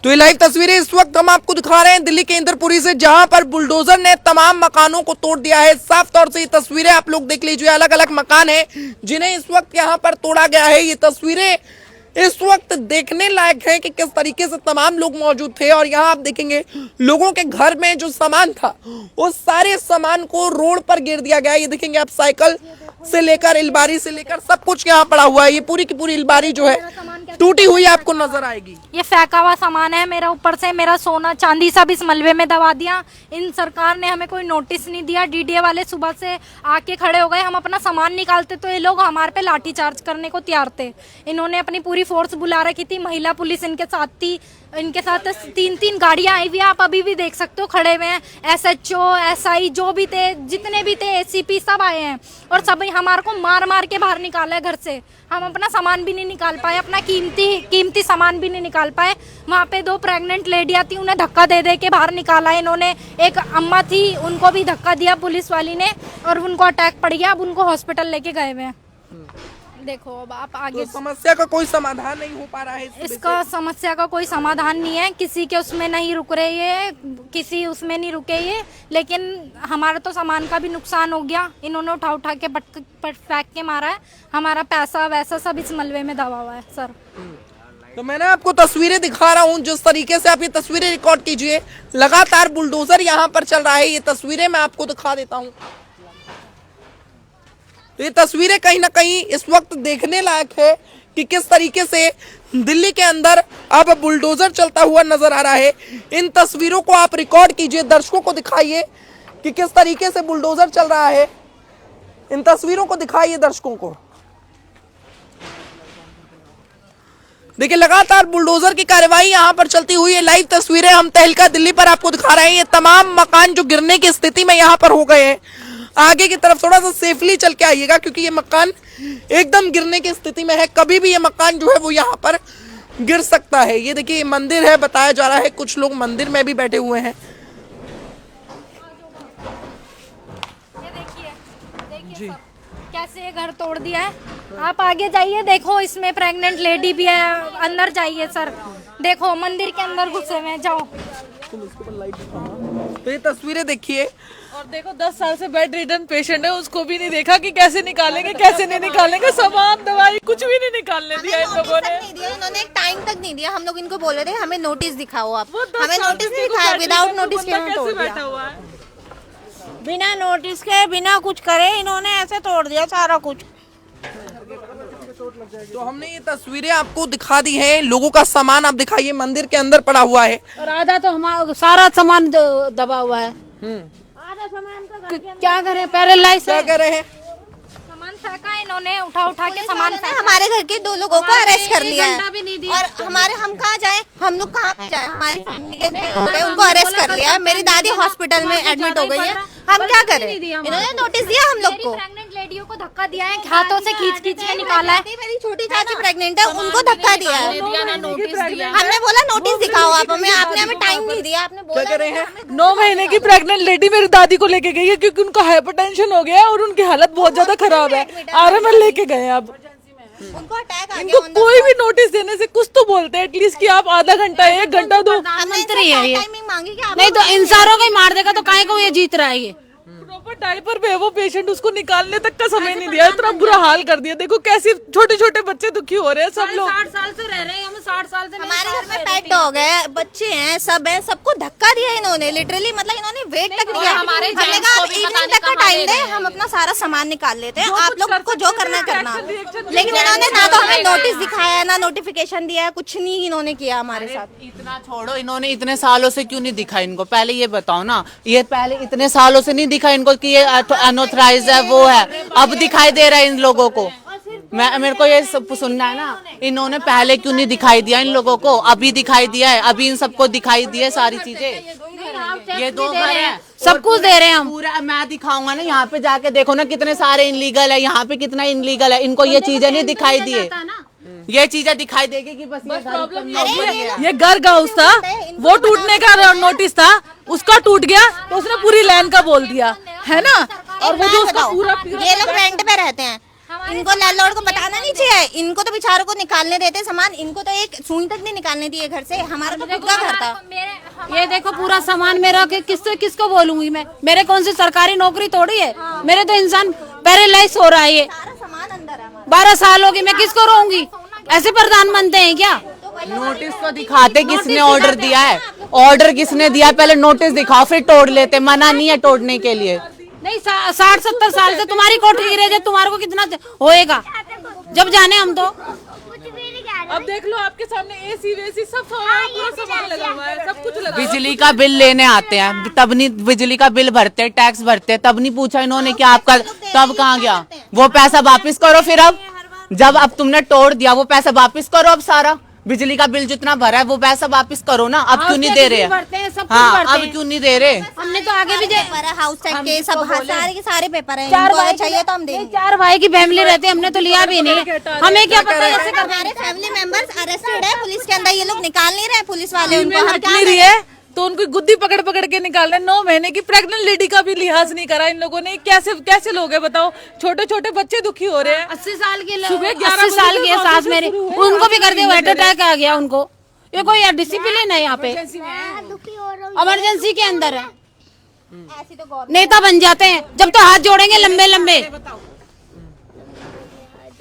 तो ये लाइव तस्वीरें इस वक्त हम आपको दिखा रहे हैं दिल्ली के इंद्रपुरी से, जहां पर बुलडोजर ने तमाम मकानों को तोड़ दिया है। साफ तौर से ये तस्वीरें आप लोग देख लीजिए, अलग अलग मकान हैं जिन्हें इस वक्त यहां पर तोड़ा गया है। ये तस्वीरें इस वक्त देखने लायक है कि किस तरीके से तमाम लोग मौजूद थे। और यहाँ आप देखेंगे लोगों के घर में जो सामान था उस सारे सामान को रोड पर गिर दिया गया। ये देखेंगे आप, साइकिल से लेकर अलमारी से लेकर सब कुछ यहाँ पड़ा हुआ है। ये पूरी की पूरी अलमारी जो है टूटी हुई आपको नजर आएगी। ये फेंका हुआ सामान है मेरा, ऊपर से मेरा सोना चांदी सब इस मलबे में दबा दिया। इन सरकार ने हमें कोई नोटिस नहीं दिया। डीडीए वाले सुबह से आके खड़े हो गए। हम अपना सामान निकालते तो ये लोग हमारे पे लाठीचार्ज करने को तैयार थे। इन्होंने अपनी पूरी फोर्स बुला रखी थी, महिला पुलिस इनके साथ थी। इनके साथ 3-3 गाड़ियां आई हुई, आप अभी भी देख सकते हो खड़े हुए हैं। SHO SI जो भी थे, जितने भी थे, ACP सब आए हैं और सब हमारे को मार मार के बाहर निकाला है घर से। हम अपना सामान भी नहीं निकाल पाए, अपना कीमती सामान भी नहीं निकाल पाए। वहाँ पे 2 प्रेग्नेंट लेडियां थी, उन्हें धक्का दे दे के बाहर निकाला है इन्होंने। एक अम्मा थी, उनको भी धक्का दिया पुलिस वाली ने और उनको अटैक पड़ गया। अब उनको हॉस्पिटल लेके गए हुए हैं। देखो अब आप आगे, तो समस्या का कोई समाधान नहीं हो पा रहा है इसका समस्या का कोई समाधान नहीं है। किसी के उसमें नहीं रुक रही है, किसी उसमें नहीं रुके ये, लेकिन हमारा तो सामान का भी नुकसान हो गया। इन्होंने उठा के फेंक के मारा है। हमारा पैसा वैसा सब इस मलबे में दबा हुआ है सर। तो मैंने आपको तस्वीरें दिखा रहा हूँ, जिस तरीके से आप ये तस्वीरें रिकॉर्ड कीजिए। लगातार बुलडोजर यहाँ पर चल रहा है। ये तस्वीरें मैं आपको दिखा देता हूँ। ये तस्वीरें कहीं ना कहीं इस वक्त देखने लायक है कि किस तरीके से दिल्ली के अंदर अब बुलडोजर चलता हुआ नजर आ रहा है। इन तस्वीरों को आप रिकॉर्ड कीजिए, दर्शकों को दिखाइए कि किस तरीके से बुलडोजर चल रहा है। इन तस्वीरों को दिखाइए दर्शकों को। देखिए लगातार बुलडोजर की कार्रवाई यहाँ पर चलती हुई है। लाइव तस्वीरें हम तहलका दिल्ली पर आपको दिखा रहे हैं। ये तमाम मकान जो गिरने की स्थिति में यहाँ पर हो गए हैं। आगे की तरफ थोड़ा सा सेफली चल के आइएगा, क्योंकि ये मकान एकदम गिरने की स्थिति में है। कभी भी ये मकान जो है वो यहाँ पर गिर सकता है। ये देखिए मंदिर है, बताया जा रहा है कुछ लोग मंदिर में भी बैठे हुए हैं। ये देखिए कैसे ये घर तोड़ दिया है। आप आगे जाइए, देखो इसमें प्रेग्नेंट लेडी भी है। अंदर जाइए सर, देखो मंदिर के अंदर घुसे हुए हैं। जाओ तो ये तस्वीरें देखिए। और देखो 10 साल से बेड रिडन पेशेंट है, उसको भी नहीं देखा कि कैसे निकालेंगे कैसे नहीं निकालेंगे। सामान दवाई कुछ भी नहीं निकालने दिया इन लोगों ने। इन्होंने एक टाइम तक नहीं दिया। हम लोग इनको बोल रहे थे हमें नोटिस दिखाओ, आप हमें नोटिस नहीं दिखाया। विदाउट नोटिस के कैसे बैठा हुआ है, बिना नोटिस के बिना कुछ करे इन्होंने ऐसे तोड़ दिया सारा कुछ। तो हमने ये तस्वीरें आपको दिखा दी है। लोगों का सामान आप दिखाइए, मंदिर के अंदर पड़ा हुआ है और आधा तो हमारा सारा सामान दबा हुआ है। आधा सामान का क्या करें, पैरालाइज क्या कह रहे हैं। सामान फेंका इन्होंने, उठा के सामान फेंका। हमारे घर के 2 लोगों को अरेस्ट कर लिया है और हम कहाँ जाए, हम लोग कहाँ जाए, हमारे फैमिली उनको अरेस्ट कर लिया है। मेरी दादी हॉस्पिटल में एडमिट हो गई है, हम क्या करें। इन्होंने नोटिस दिया हम लोग को। प्रेग्नेंट लेडियों को धक्का दिया है, हाथों से खींच के निकाला है। मेरी छोटी चाची प्रेग्नेंट है, उनको धक्का दिया है। हमने बोला नोटिस दिखाओ आप हमें, आपने हमें टाइम नहीं दिया। आपने बोला क्या कह रहे हैं। 9 महीने की प्रेग्नेंट लेडी मेरी दादी को लेके गई है, क्योंकि उनको हाइपरटेंशन हो गया है और उनकी हालत बहुत ज्यादा खराब है। RML लेके गए। अब उनको अटैक आ इनको गया। कोई भी नोटिस देने से कुछ तो बोलते हैं एटलीस्ट कि आप आधा घंटा 1 घंटा दो। मंत्री है ये, टाइमिंग मांगी कि आप नहीं तो इन सारों को ही मार देगा तो काहे को ये जीत रहा है ये। प्रॉपर डायपर पे है वो पेशेंट, उसको निकालने तक का समय नहीं दिया। इतना बुरा हाल कर दिया। देखो कैसे छोटे छोटे बच्चे दुखी हो रहे हैं। सब लोग 60 साल से रह रहे हैं, हम 60 साल से हमारे घर में पेट डॉग है, बच्चे हैं, सब है, सबको धक्का दिया इन्होंने। लिटरली मतलब इन्होंने वेट तक दिया। हमने कहा आप इवनिंग तक का टाइम दे, हम अपना सारा सामान निकाल लेते हैं, आप लोग को जो करना है करना। लेकिन इन्होंने ना तो हमें नोटिस दिखाया, ना नोटिफिकेशन दिया, कुछ नहीं इन्होंने किया हमारे साथ। इतना छोड़ो, इन्होंने इतने सालों से क्यों नहीं दिखा इनको, पहले ये बताओ ना। ये पहले इतने सालों से नहीं दिखा इनको कि ये अनऑथराइज्ड है, वो है। अब दिखाई दे रहा है इन लोगों को। मेरे को ये सब सुनना है ना, इन्होंने पहले क्यों नहीं दिखाई दिया इन लोगों को, अभी दिखाई दिया है। अभी इन सबको दिखाई दी है सारी चीजें। ये 2 घर है, सब कुछ दे रहे हैं हम। पूरा मैं दिखाऊंगा ना, यहाँ पे जाके देखो ना कितने सारे इनलीगल है, यहाँ पे कितना इनलीगल है। इनको ये चीजें नहीं दिखाई दी है। ये चीजें दिखाई देगी कि बस ये घर का हाउस था, वो टूटने का नोटिस था, उसका टूट गया तो उसने पूरी लैंड का बोल दिया है ना। और वो जो उसका पूरा ये लोग रेंट पे रहते हैं, इनको लैंडलॉर्ड को बताना नहीं चाहिए, इनको तो बेचारों को निकालने देते सामान, इनको तो एक सुई तक नहीं निकालने दिए घर से। हमारा तो खुद का घर था। ये देखो पूरा सामान मेरा, किसको बोलूंगी मैं? मेरे कौन सी सरकारी नौकरी थोड़ी है, मेरे तो इंसान पैरालाइज हो रहा है। ये सारा सामान अंदर है। 12 साल होगी, मैं किसको रोऊंगी? ऐसे प्रधान बनते हैं क्या? नोटिस तो दिखाते किसने ऑर्डर दिया है, ऑर्डर किसने दिया, पहले नोटिस दिखाओ फिर तोड़ लेते। मना नहीं है तोड़ने के लिए। नहीं 60-70 साल से तुम्हारी कोठरी गिरे, जब तुम्हारे को कितना होएगा जब जाने हम तो। अब देख लो आपके सामने एसी वेसी सब पूरा सामान लगा हुआ है, सब कुछ लगा। बिजली का बिल लेने आते हैं तब नहीं, बिजली का बिल भरते हैं, टैक्स भरते हैं, तब नहीं पूछा इन्होंने कि आपका तब कहाँ गया वो पैसा? वापस करो फिर। अब जब अब तुमने तोड़ दिया वो पैसा वापस करो। अब सारा बिजली का बिल जितना भरा है वो पैसा वापस करो ना। अब क्यों नहीं दे रहे? हाँ, अब क्यों नहीं दे रहे? हमने तो आगे भी पेपर है, हाउस टैक्स के सब सारे के सारे पेपर हैं। 4 भाई चाहिए तो हम देंगे। 4 भाई की फैमिली रहती है, हमने तो लिया भी नहीं। हमें क्या पता ऐसे करना। हमारे फैमिली मेंबर्स अरेस्टेड है पुलिस के अंदर, ये लोग निकाल नहीं रहे पुलिस वाले उनको। हम हट नहीं रही है तो उनको गुद्दी पकड़ पकड़ के निकाल रहे। 9 महीने की प्रेग्नेंट लेडी का भी लिहाज नहीं करा इन लोगों ने। कैसे लोग हैं बताओ? छोटे छोटे बच्चे दुखी हो रहे हैं। 80 साल की सुबह 80 साल की सास मेरी, उनको भी कर दिया, हार्ट अटैक आ गया उनको। ये कोई डिसिप्लिन है यहाँ पे? इमरजेंसी के अंदर है। ऐसी तो नेता बन जाते हैं जब तो हाथ जोड़ेंगे लंबे लंबे।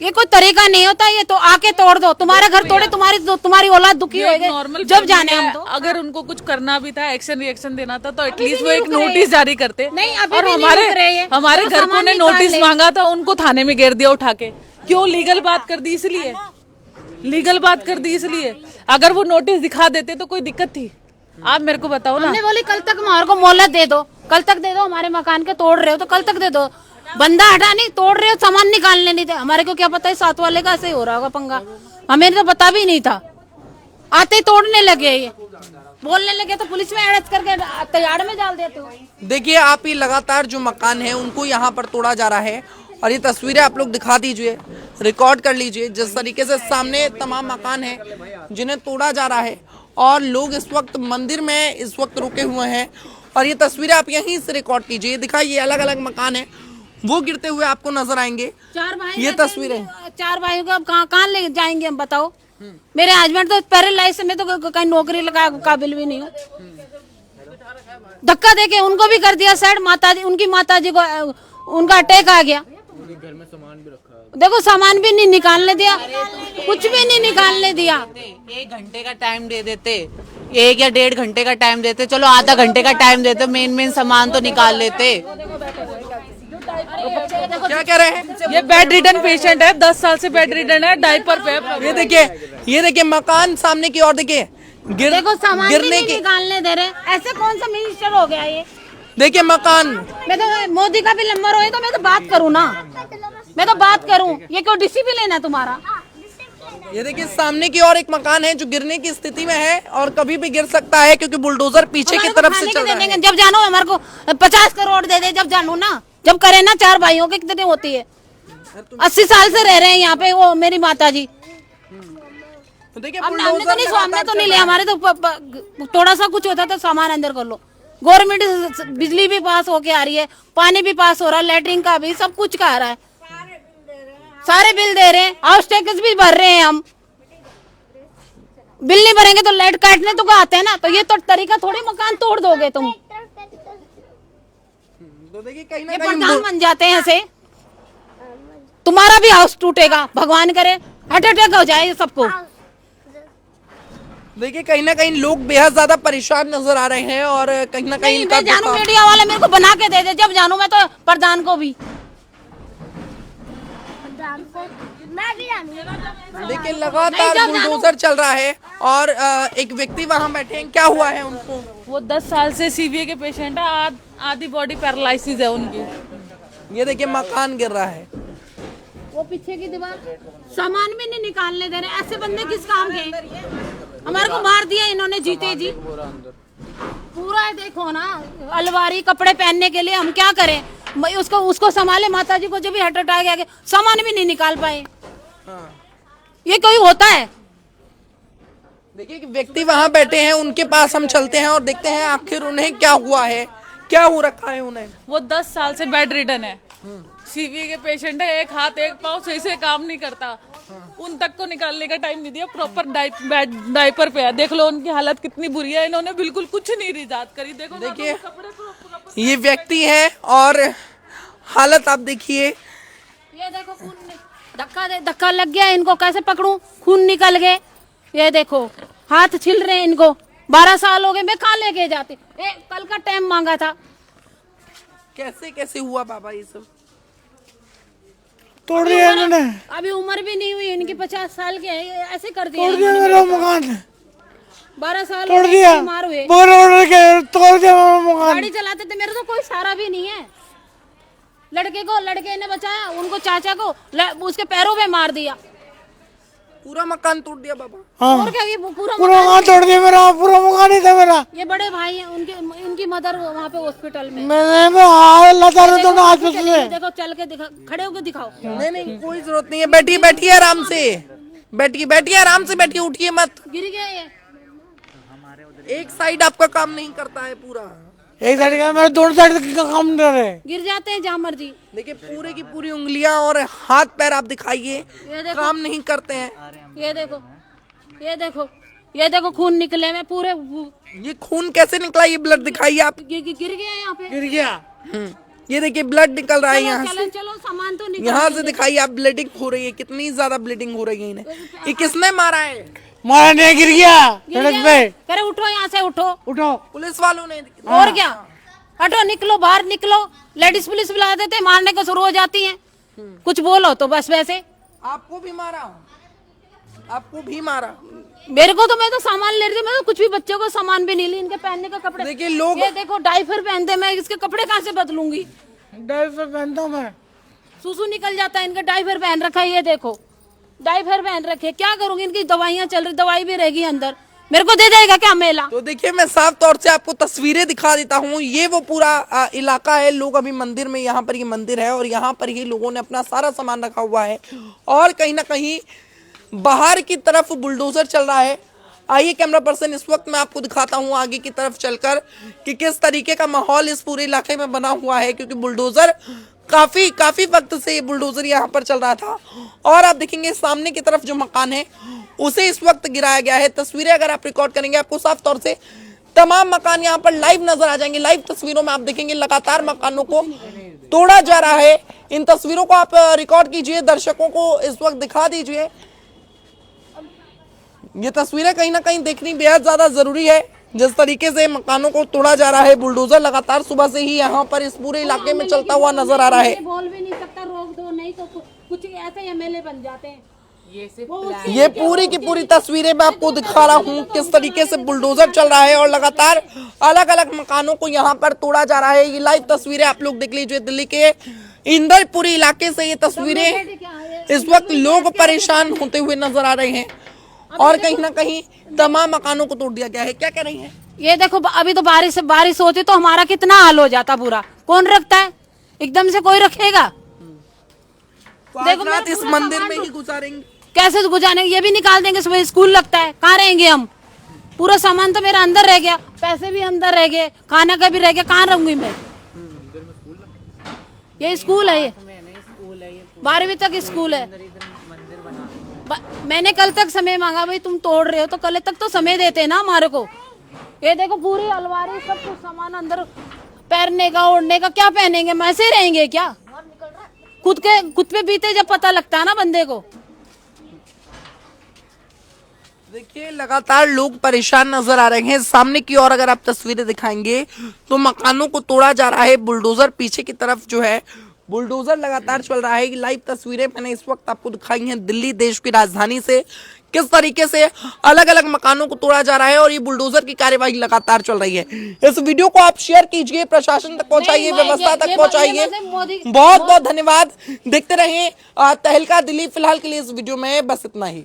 ये कोई तरीका नहीं होता। ये तो आके तोड़ दो, तुम्हारा घर तोड़े, तुम्हारी औलाद दुखी होगी जब जाने हम तो। अगर उनको कुछ करना भी था, एक्शन रिएक्शन देना था, तो एटलीस्ट वो एक नोटिस जारी करते। नहीं, अभी और भी नहीं रुक रहे हैं। हमारे तो घर को सामान ने निकाल नोटिस ले। मांगा था, उनको थाने में घेर दिया उठा के। क्यों? लीगल बात कर दी इसलिए। लीगल बात कर दी इसलिए। अगर वो नोटिस दिखा देते तो कोई दिक्कत थी? आप मेरे को बताओ ना। हमने बोली कल तक हमारे को मोहलत दे दो, कल तक दे दो। हमारे मकान के तोड़ रहे हो तो कल तक दे दो। बंदा हटा नहीं, तोड़ रहे हो, सामान निकालने नहीं थे। हमारे को क्या पता है साथ वाले का ऐसे ही हो रहा होगा पंगा, हमें तो पता भी नहीं था। आते ही तोड़ने लगे, ये बोलने लगे तो पुलिस में अरेस्ट करके तैयार में डाल देते हो। देखिए आप, ये लगातार जो मकान है उनको यहाँ पर तोड़ा जा रहा है और ये तस्वीरें आप लोग दिखा दीजिए, रिकॉर्ड कर लीजिए। जिस तरीके से सामने तमाम मकान हैं जिन्हें तोड़ा जा रहा है और लोग इस वक्त मंदिर में इस वक्त रुके हुए हैं और ये तस्वीरें आप यहीं से रिकॉर्ड कीजिए, दिखाइए। अलग अलग मकान है वो गिरते हुए आपको नजर आएंगे। 4 भाई ये तस्वीरें 4 भाइयों को अब कहाँ ले जाएंगे हम बताओ? मेरे हस्बैंड तो पैरालाइज में तो कहीं नौकरी लगा काबिल भी नहीं हूँ। धक्का देके उनको भी कर दिया साइड। माताजी, उनकी माताजी को उनका अटैक आ गया। देखो सामान भी नहीं निकालने दिया, कुछ भी नहीं निकालने दिया। 1 घंटे का टाइम दे देते, 1 या 1.5 घंटे का टाइम देते, चलो आधा घंटे का टाइम देते, मेन सामान तो निकाल लेते। क्या कह रहे हैं? ये बेड रिडन पेशेंट है, 10 साल से बेड रिडन है, डायपर पे। ये देखिए मकान सामने की ओर देखिए, देखो सामान भी गिरने नहीं की। निकालने दे रहे। ऐसे कौन सा मिनिस्टर हो गया ये? देखिए मकान। मैं तो मोदी का भी नंबर होए तो मैं तो बात करूँ ना, मैं तो बात करूँ। ये क्यों डिसिप्लिन है तुम्हारा? ये देखिए सामने की ओर एक मकान है जो गिरने की स्थिति में है और कभी भी गिर सकता है क्योंकि बुलडोजर पीछे की तरफ से चल रहा है। जब जानो हमारे को 50 करोड़ दे दे, जब जानो ना, जब करे ना। 4 भाइयों के कितने होती है? 80 साल से रह रहे हैं यहाँ पे वो मेरी माता जी। तो देखिए हमने तो नहीं लिया। हमारे तो थोड़ा सा कुछ होता तो सामान अंदर कर लो। गवर्नमेंट बिजली भी पास होके आ रही है, पानी भी पास हो रहा है, लेटरिन का भी सब कुछ का आ रहा है, सारे बिल दे रहे हैं, हाउस टैक्स भी भर रहे हैं हम। बिल नहीं भरेंगे तो लाइट काटने तो आते हैं ना। तो ये तो तरीका थोड़ी मकान तोड़ दोगे तुम। तो देखिए कहीं ना ये कहीं प्रधान बन जाते हैं ऐसे। तुम्हारा भी हाउस टूटेगा, भगवान करे हार्ट अटैक हो जाए सबको। देखिए कहीं ना कहीं लोग बेहद ज्यादा परेशान नजर आ रहे हैं और कहीं ना कहीं इनका मैं जानू मीडिया वाले मेरे को बना के दे दे, जब जानू मैं तो प्रधान को भी। देखिए लगातार बुलडोजर चल रहा है और एक व्यक्ति वहां बैठे हैं, क्या हुआ है उनको? वो 10 साल से सीवीए के पेशेंट है, आधी बॉडी पैरालिसिस है उनकी। ये देखिए मकान गिर रहा है, वो पीछे की दीवार, सामान भी नहीं निकालने दे रहे। ऐसे बंदे किस काम के? हमारे को मार दिया इन्होंने जीते जी पूरा। देखो ना, अलवारी कपड़े पहनने के लिए हम क्या करें? उसको संभाले माता जी को, जब भी हार्ट अटैक आ गया, सामान भी नहीं निकाल पाए। ये कोई होता है? देखिए कि व्यक्ति वहां बैठे हैं, उनके पास हम चलते हैं और देखते हैं आखिर उन्हें क्या हुआ है, क्या हो रखा है उन्हें। वो 10 साल से बेड रिडन है, सीवी के पेशेंट है, एक हाथ एक पाँव सही से काम नहीं करता, उन तक को निकालने का टाइम नहीं दिया, प्रॉपर डायपर पे है। देख लो उनकी हालत कितनी बुरी है, इन्होंने बिल्कुल कुछ नहीं रिजात करी। देखो देखिए ये व्यक्ति है और हालत आप देखिए। ये देखो खून धक्का लग गया इनको, कैसे पकड़ूं, खून निकल गए। ये देखो हाथ छिल रहे हैं इनको, 12 साल हो गए, मैं कहाँ लेके जाते। कल का टाइम मांगा था। कैसे कैसे हुआ बाबा ये सब? तोड़ दिया इन्होंने, अभी उम्र भी नहीं हुई इनकी, 50 साल के हैं, ऐसे कर दिया। तोड़ दिया मेरा मकान, 12 साल तोड़ दिया, बीमार हुए, बगैर ऑर्डर के तोड़ दिया मेरा मकान। गाड़ी चलाते थे, मेरा तो कोई सहारा भी नहीं है। लड़के ने बचाया, उनको चाचा को उसके पैरों पे मार दिया। पूरा मकान तोड़ दिया बाबा? हाँ, और क्या, ये पूरा मकान तोड़ दिया मेरा, पूरा मकान ही था मेरा। ये बड़े भाई हैं उनकी मदर वहाँ पे हॉस्पिटल में। मैंने अल्लाह ताला तो हॉस्पिटल से देखो चल के दिखा, खड़े होके दिखाओ। नहीं कोई जरूरत नहीं है, बैठिए बैठिए आराम से, बैठिए आराम से बैठिए, उठिए मत। गिर गया ये। एक साइड आपका काम नहीं करता है पूरा। एक साइड का, मेरे दोनों साइड का काम कर रहे हैं। गिर जाते हैं जहाँ मर्जी। देखिए पूरे की पूरी उंगलियां और हाथ पैर आप दिखाइए, काम नहीं करते हैं। ये देखो खून निकले में पूरे। ये खून कैसे निकला? ये ब्लड दिखाइए आप। गिर गया यहाँ पे। गिर गया। ये देखिए ब्लड निकल रहा है यहाँ से। चलो सामान तो निकल। यहाँ से दिखाइए आप, ब्लीडिंग हो रही है, कितनी ज्यादा ब्लीडिंग हो रही है इन्हें। ये किसने मारा है? मारा नहीं, गिर गया सड़क पे। करे उठो यहाँ से, उठो। पुलिस वालों ने। और क्या, हटो, निकलो बाहर, निकलो। लेडीज पुलिस बुला देते, मारने को शुरू हो जाती हैं। कुछ बोलो तो बस वैसे। आपको भी मारा? आपको भी मारा? मेरे को तो, मैं तो सामान ले रही थी, मैं तो कुछ भी बच्चों को सामान भी नहीं ली, इनके पहनने का कपड़े। देखिए लोग, ये देखो डायपर पहनते, मैं इसके कपड़े कहाँ से बदलूंगी। डायपर पहनता हूँ मैं। सुसु निकल जाता है, इनका डायपर पहन रखा है। ये देखो डायपर पहन रखे, क्या करूंगी, इनकी दवाइयाँ चल रही, दवाई भी रहेगी अंदर, मेरे को दे देगा क्या मेला। तो देखिए मैं साफ तौर से आपको तस्वीरें दिखा देता हूँ। ये वो पूरा इलाका है, लोग अभी मंदिर में, यहाँ पर ये मंदिर है और यहाँ पर ही लोगों ने अपना सारा सामान रखा हुआ है और कहीं ना कहीं बाहर की तरफ बुलडोजर चल रहा है। आइए कैमरा पर्सन, इस वक्त मैं आपको दिखाता हूँ आगे की तरफ चलकर कि किस तरीके का माहौल इस पूरे इलाके में बना हुआ है, क्योंकि बुलडोजर काफी वक्त से ये बुलडोजर यहाँ पर चल रहा था। और आप देखेंगे सामने की तरफ जो मकान है उसे इस वक्त गिराया गया है। तस्वीरें अगर आप रिकॉर्ड करेंगे आपको साफ तौर से तमाम मकान यहाँ पर लाइव नजर आ जाएंगे। लाइव तस्वीरों में आप देखेंगे लगातार मकानों को तोड़ा जा रहा है। इन तस्वीरों को आप रिकॉर्ड कीजिए, दर्शकों को इस वक्त दिखा दीजिए। ये तस्वीरें कहीं ना कहीं देखनी बेहद ज्यादा जरूरी है। जिस तरीके से मकानों को तोड़ा जा रहा है, बुलडोजर लगातार सुबह से ही यहाँ पर इस पूरे इलाके में चलता हुआ नजर आ रहा है। बोल भी नहीं सकता, रोक दो, नहीं तो कुछ ऐसे एमएलए बन जाते हैं। ये पूरी की पूरी तस्वीरें मैं आपको दिखा रहा हूँ किस तरीके से बुलडोजर चल रहा है और लगातार अलग अलग मकानों को यहाँ पर तोड़ा जा रहा है। ये लाइव तस्वीरें आप लोग देख लीजिए, दिल्ली के इंदरपुरी इलाके से ये तस्वीरें। इस वक्त लोग परेशान होते हुए नजर आ रहे हैं और कहीं ना कहीं तमाम मकानों को तोड़ दिया गया है। क्या कह रही हैं? ये देखो अभी तो बारिश होती तो हमारा कितना हाल हो जाता बुरा। कौन रखता है, एकदम से कोई रखेगा। देखो रात इस मंदिर में ही गुजारेंगे, कैसे गुजारेंगे, ये भी निकाल देंगे। सुबह स्कूल लगता है, कहाँ रहेंगे हम। पूरा सामान तो मेरा अंदर रह गया, पैसे भी अंदर रह गए, खाना का भी रह गया, कहाँ रहूंगी मैं। ये स्कूल है, ये 12वीं तक स्कूल है। मैंने कल तक समय मांगा, भाई तुम तोड़ रहे हो तो कल तक तो समय देते ना हमारे को। ये देखो पूरी अलमारी, सब कुछ सामान अंदर, पहनने का ओढ़ने का, क्या पहनेंगे, हम ऐसे रहेंगे क्या। खुद पे बीते जब पता लगता है ना बंदे को। देखिए लगातार लोग परेशान नजर आ रहे हैं। सामने की ओर अगर आप तस्वीरें दिखाएंगे तो मकानों को तोड़ा जा रहा है। बुलडोजर पीछे की तरफ जो है बुलडोजर लगातार चल रहा है। लाइव तस्वीरें मैंने इस वक्त आपको दिखाई हैं दिल्ली देश की राजधानी से, किस तरीके से अलग अलग मकानों को तोड़ा जा रहा है और ये बुलडोजर की कार्यवाही लगातार चल रही है। इस वीडियो को आप शेयर कीजिए, प्रशासन तक पहुंचाइए, व्यवस्था तक पहुंचाइए। बहुत बहुत धन्यवाद। देखते रहें तहलका दिल्ली। फिलहाल के लिए इस वीडियो में बस इतना ही।